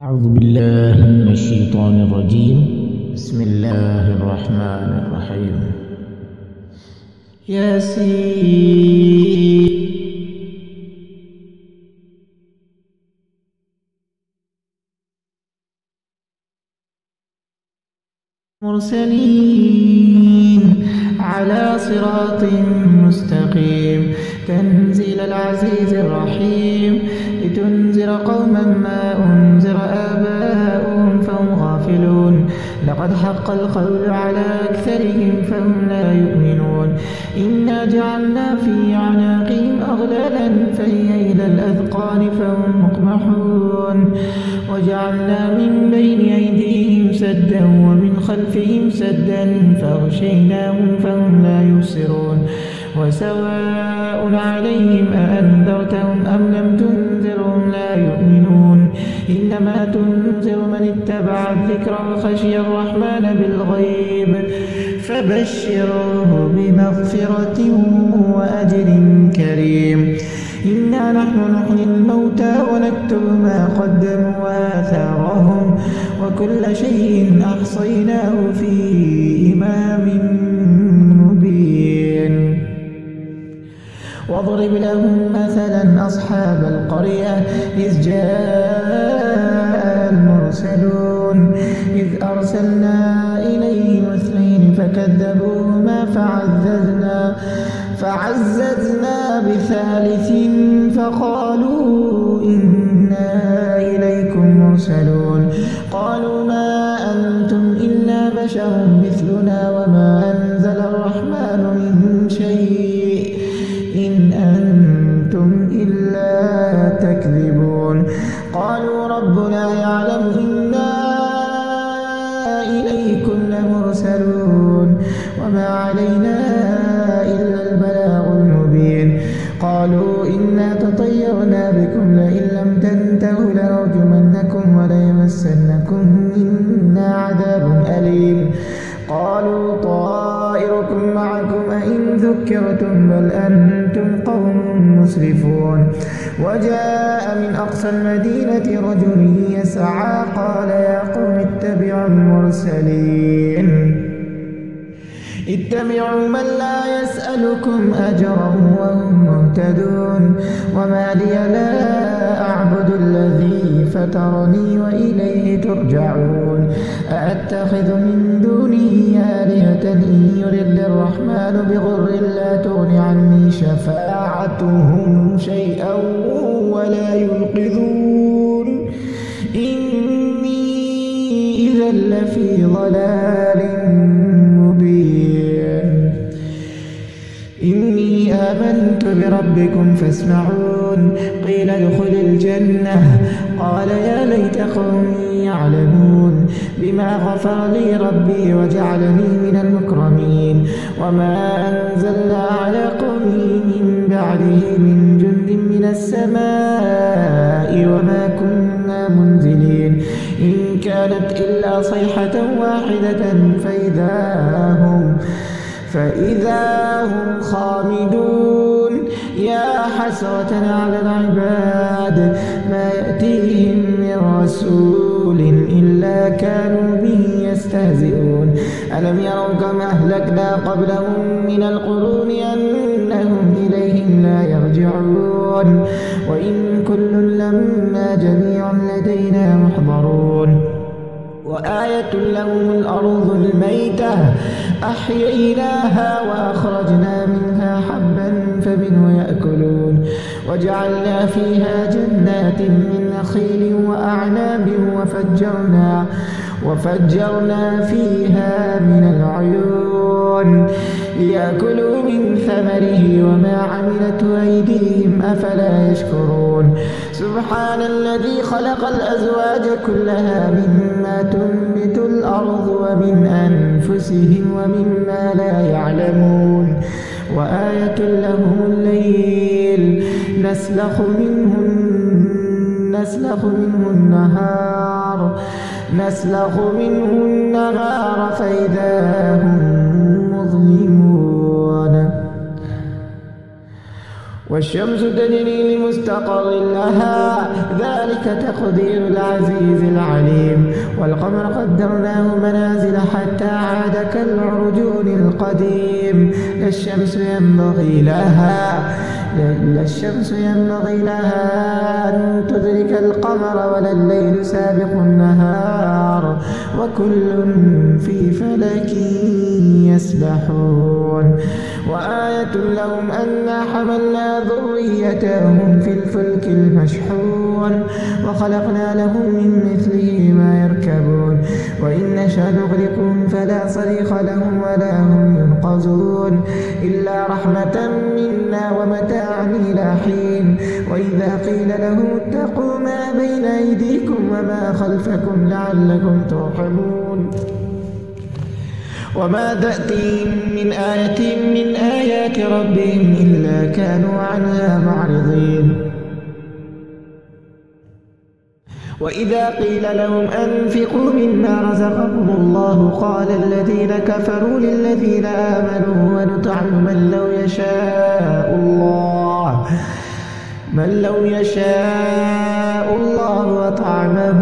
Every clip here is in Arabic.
أعوذ بالله من الشيطان الرجيم. بسم الله الرحمن الرحيم. ياسين مرسلين على صراط مستقيم تنزيل العزيز الرحيم لتنذر قوما ما أنذر آباؤهم فهم غافلون. لقد حق القول على أكثرهم فهم لا يؤمنون. إنا جعلنا في أعناقهم أغلالا فهي إلى الأذقان فهم مقمحون. وجعلنا من بين أيديهم سدا ومن خلفهم سدا فأغشيناهم فهم لا يبصرون. وسواء عليهم أأنذرتهم أم لم تنذرهم لا يؤمنون. إنما تنذر من اتبع الذكر وخشي الرحمن بالغيب فبشره بمغفرة وأجر كريم. إنا نحن نحيي الموتى ونكتب ما قدموا وآثارهم وكل شيء أحصيناه في إمام مبين. واضرب لهم مثلا أصحاب القرية إذ جاء المرسلون إذ أرسلنا إليهم اثنين فكذبوهما فعززنا بثالث فقالوا إنا إليكم مرسلون. قالوا ما أنتم إلا بشر مثلنا وما أنزل الرحمن من شيء إن أنتم إلا تكذبون. قالوا ربنا يعلم إنا إليكم لمرسلون وما علينا إلا البلاغ المبين. قالوا إنا تطيرنا بكم لئن لم تنتهوا لنرجمنكم وليمسنكم منا عذاب أليم. قالوا طائركم معكم أئن ذكرتم بل أنتم قوم مسرفون. وجاء من أقصى المدينة رجل يسعى قال يا قوم اتبعوا المرسلين اتبعوا من لا يسألكم أجرا وهم مهتدون. وما لي لا أعبد الذي فطرني وإليه ترجعون. أأتخذ من دونه آلهة إن يرد الرحمن بضر لا تغن عني شفاعتهم شيئا ولا ينقذون. إني إذا لفي ضلال مبين. إني آمنت بربكم فاسمعون. قيل ادخل الجنة قال يا ليت قومي يعلمون بما غفر لي ربي وجعلني من المكرمين. وما أنزلنا على قومه من بعده من جند من السماء وما كنا منزلين. إن كانت إلا صيحة واحدة فإذا هم خامدون. يا حسرة على العباد ما يأتيهم من رسول إلا كانوا به يستهزئون. ألم يروا كما أهلكنا قبلهم من القرون أنهم إليهم لا يرجعون. وإن كل لما جميع لدينا محضرون. وآية لهم الأرض الميتة أحييناها وأخرجنا منها حبا فمنه يأكلون. وجعلنا فيها جنات من نخيل وأعناب وفجرنا فيها من العيون ليأكلوا من ثمره وما عملته أيديهم أفلا يشكرون. سبحان الذي خلق الأزواج كلها مما تنبت الأرض ومن أنفسهم ومما لا يعلمون. وآية لهم الليل نسلخ منه النهار فإذا هم مظلمون. والشمس تجري لمستقر لها ذلك تقدير العزيز العليم والقمر قدرناه منازل حتى عاد كالعرجون القديم لا الشمس ينبغي لها أن تدرك القمر ولا الليل سابق النهار وكل في فلك يسبحون وآية لهم أنا حملنا ذريتهم في الفلك المشحون وخلقنا لهم من مثله ما يركبون وإن نشأ نغرقهم فلا صريخ لهم ولا هم ينقذون إلا رحمة منا ومتاعا إلى حين وإذا قيل لهم اتقوا ما بين أيديكم وما خلفكم لعلكم ترحمون وما تأتيهم من آية من آيات ربهم إلا كانوا عنها معرضين وإذا قيل لهم أنفقوا مما رزقكم الله قال الذين كفروا للذين آمنوا ونطعم من لو يشاء الله أطعمه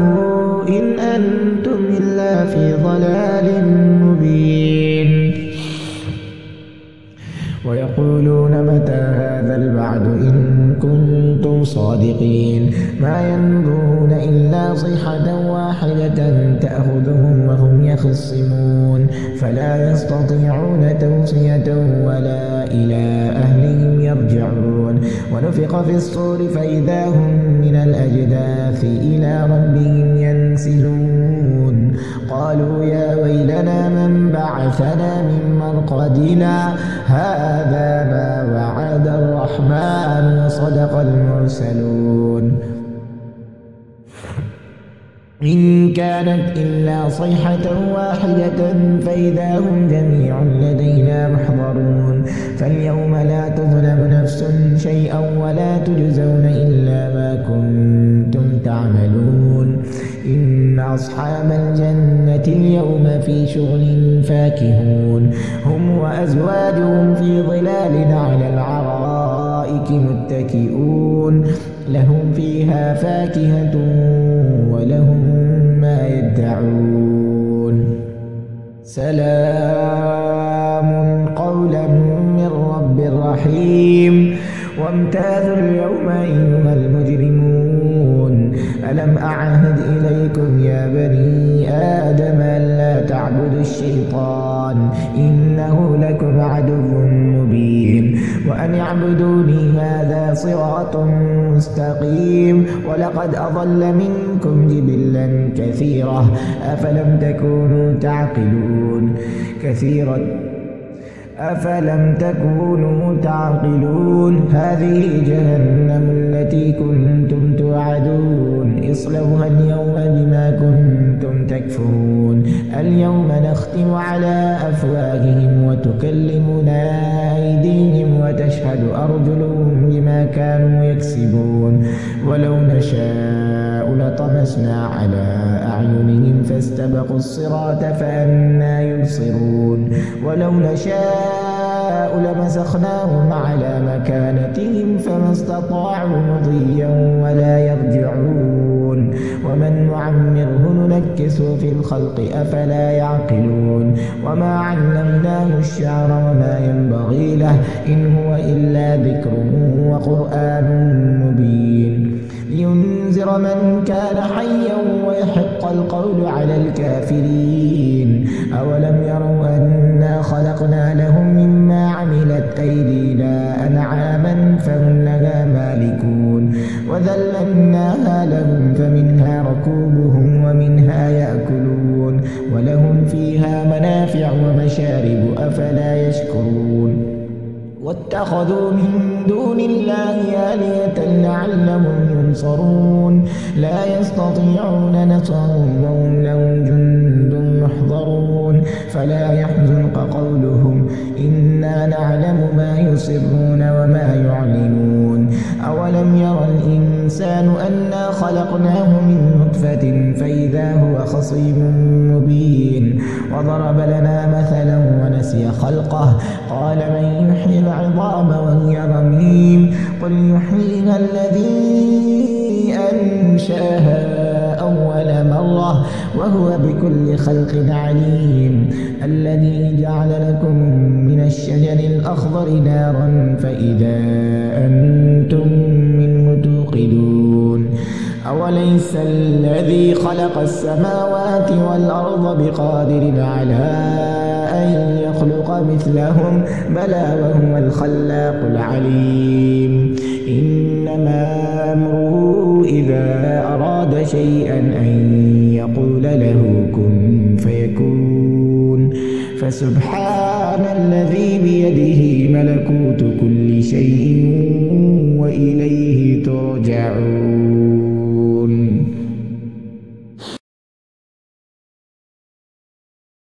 إن أنتم إلا في ضلال مبين ويقولون متى هذا الوعد إن كنتم صادقين ما ينظرون إلا صيحة واحدة تأخذهم وهم يخصمون فلا يستطيعون توصية ولا إلى أهلهم يرجعون ونفخ في الصور فإذا هم من الأجداث إلى ربهم ينسلون قالوا يا ويلنا من بعثنا من مرقدنا هذا ما وعد الرحمن وصدق المرسلون إن كانت إلا صيحة واحدة فإذا هم جميع لدينا محضرون فاليوم لا تظلم نفس شيئا ولا تجزون إلا ما كنتم تعملون إن أصحاب الجنة اليوم في شغل فاكهون هم وأزواجهم في ظلال على العرائك متكئون لهم فيها فاكهة ولهم ما يدعون سلام قولا من رب رحيم وامتازوا اليوم أيها المجرمون ألم أعهد إليكم يا بني آدم ألا تعبدوا الشيطان إنه لكم عدو مبين وأن اعبدوني هذا صراط مستقيم ولقد أضل منكم جبلا كثيرا أفلم تكونوا تعقلون هذه جهنم التي كنتم توعدون اصلوها اليوم بما كنتم تكفرون اليوم نختم على أفواههم وتكلمنا أيديهم وتشهد أرجلهم بما كانوا يكسبون ولو نشاء لطمسنا على أعينهم فاستبقوا الصراط فأنى يبصرون ولو نشاء لمسخناهم على مكانتهم فما استطاعوا مضيا ولا يرجعون ومن نعمره ننكسه في الخلق أفلا يعقلون وما علمناه الشعر وما ينبغي له إن هو إلا ذكر وقرآن مبين لينذر من كان حيا ويحق القول على الكافرين أولم يروا أنا خلقنا لهم مما عملت أيدينا أنعاما فهم لها مالكون وذللناها لهم فمنها ركوبهم ومنها يأكلون ولهم فيها منافع ومشارب أفلا يشكرون واتخذوا من دون الله آلهة لعلهم ينصرون لا يستطيعون نصرهم وهم لهم جند محضرون فلا يحزنك قولهم إنا نعلم ما يسرون وما يعلنون أولم يرى الإنسان الإنسان أنا خلقناه من نطفة فإذا هو خصيم مبين وضرب لنا مثلا ونسي خلقه قال من يحيي العظام وهي رميم قل يحييها الذي أنشأها أول مرة وهو بكل خلق عليم الذي جعل لكم من الشجر الأخضر نارا فإذا أنتم منه توقدون أوليس الذي خلق السماوات والأرض بقادر على أن يخلق مثلهم بلى وهو الخلاق العليم إنما أمره إذا أراد شيئا أن يقول له كن فيكون فسبحان الذي بيده ملكوت كل شيء وإليه ترجعون.